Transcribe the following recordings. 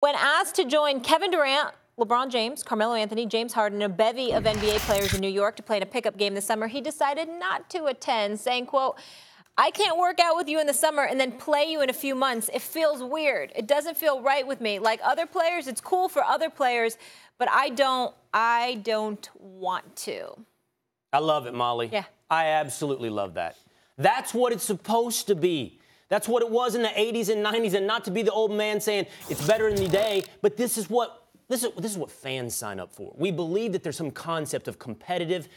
When asked to join Kevin Durant, LeBron James, Carmelo Anthony, James Harden, and a bevy of NBA players in New York to play in a pickup game this summer, he decided not to attend, saying, quote, "I can't work out with you in the summer and then play you in a few months. It feels weird. It doesn't feel right with me. Like other players, it's cool for other players, but I don't want to." I love it, Molly. Yeah. I absolutely love that. That's what it's supposed to be. That's what it was in the 80s and 90s, and not to be the old man saying it's better in the day, but this is what fans sign up for. We believe that there's some concept of competitive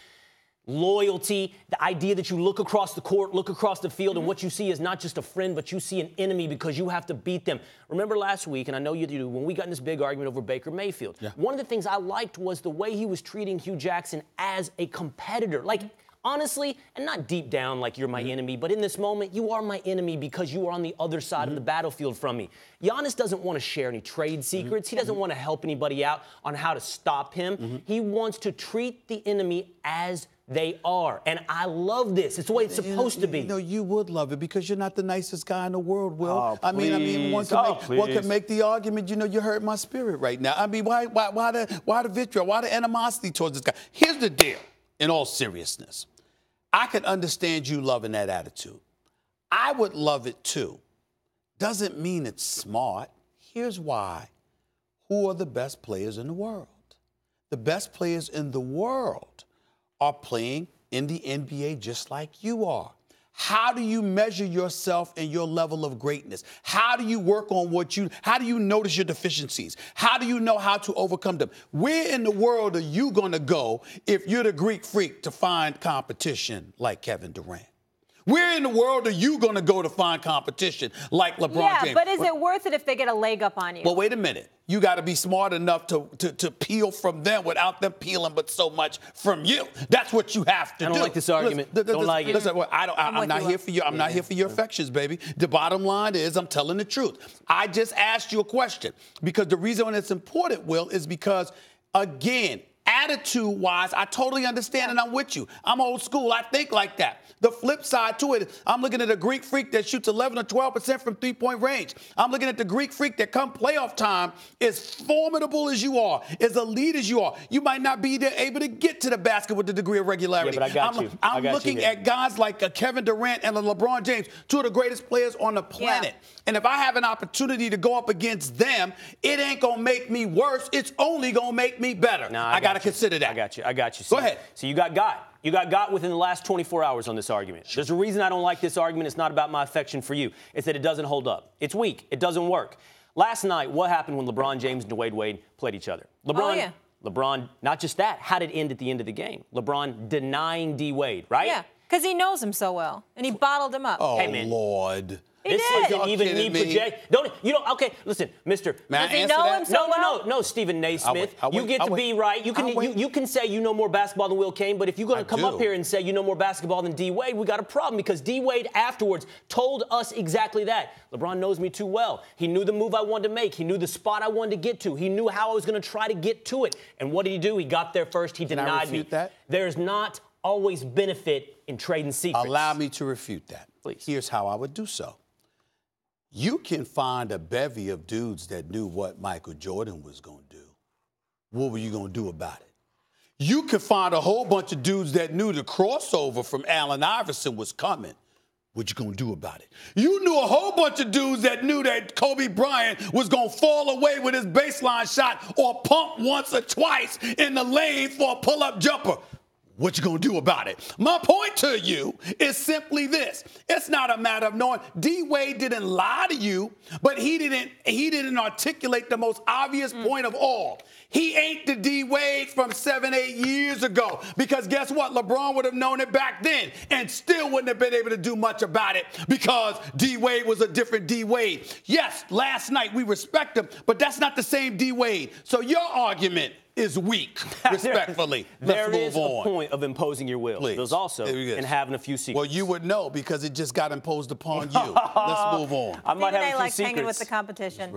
loyalty, the idea that you look across the court, look across the field, and what you see is not just a friend, but you see an enemy because you have to beat them. Remember last week, and I know you do, when we got in this big argument over Baker Mayfield, one of the things I liked was the way he was treating Hugh Jackson as a competitor. Like, honestly, and not deep down like you're my enemy, but in this moment, you are my enemy because you are on the other side of the battlefield from me. Giannis doesn't want to share any trade secrets. He doesn't want to help anybody out on how to stop him. He wants to treat the enemy as they are. And I love this. It's the way it's supposed to be. You know, you would love it because you're not the nicest guy in the world, Will. Oh, I mean, one can make the argument, you know, you hurt my spirit right now. I mean, why the vitriol? Why the animosity towards this guy? Here's the deal, in all seriousness. I can understand you loving that attitude. I would love it too. Doesn't mean it's smart. Here's why. Who are the best players in the world? The best players in the world are playing in the NBA just like you are. How do you measure yourself and your level of greatness? How do you work on how do you notice your deficiencies? How do you know how to overcome them? Where in the world are you going to go if you're the Greek freak to find competition like Kevin Durant? Where in the world are you going to go to find competition like LeBron James? Yeah, but is it worth it if they get a leg up on you? Well, wait a minute. You got to be smart enough to peel from them without them peeling but so much from you. That's what you have to do. I don't like this argument. Don't like it. Listen, I'm not here for you. I'm not here for your affections, baby. The bottom line is I'm telling the truth. I just asked you a question because the reason when it's important, Will, is because, again, attitude-wise, I totally understand and I'm with you. I'm old school. I think like that. The flip side to it, I'm looking at a Greek freak that shoots 11 or 12% from three-point range. I'm looking at the Greek freak that come playoff time is formidable as you are, as elite as you are. You might not be able to get to the basket with the degree of regularity. Yeah, but I got you. I'm looking at guys like a Kevin Durant and a LeBron James, two of the greatest players on the planet. Yeah. And if I have an opportunity to go up against them, it ain't going to make me worse. It's only going to make me better. No, I got to consider that. I got you. Go ahead. So you got within the last 24 hours on this argument. There's a reason I don't like this argument. It's not about my affection for you. It's that it doesn't hold up. It's weak. It doesn't work. Last night, what happened when LeBron James and Dwyane Wade played each other? LeBron, not just that, how did it end at the end of the game? LeBron denying D. Wade, right? Yeah, because he knows him so well, and he bottled him up. Oh, hey, man. Lord. This isn't even me project. Okay, listen, Mr. Does he know him so well? No, Stephen Naismith. You get to be right. You can say you know more basketball than Will Kane, but if you're going to come up here and say you know more basketball than D. Wade, we got a problem because D. Wade afterwards told us exactly that. LeBron knows me too well. He knew the move I wanted to make. He knew the spot I wanted to get to. He knew how I was going to try to get to it. And what did he do? He got there first. He denied me. Can I refute that? There's not always benefit in trading secrets. Allow me to refute that. Please. Here's how I would do so. You can find a bevy of dudes that knew what Michael Jordan was going to do. What were you going to do about it? You can find a whole bunch of dudes that knew the crossover from Allen Iverson was coming. What you going to do about it? You knew a whole bunch of dudes that knew that Kobe Bryant was going to fall away with his baseline shot or pump once or twice in the lane for a pull-up jumper. What you gonna do about it? My point to you is simply this. It's not a matter of knowing D. Wade didn't lie to you, but he didn't articulate the most obvious point of all. He ain't the D. Wade from 7-8 years ago. Because guess what? LeBron would have known it back then and still wouldn't have been able to do much about it because D. Wade was a different D. Wade. Yes, last night we respect him, but that's not the same D. Wade. So your argument is weak, respectfully. There Let's is move on. a point of imposing your will. Please. There's also in having a few secrets. Well, you would know because it just got imposed upon you. Let's move on. I might have a few likes secrets. hanging with the competition.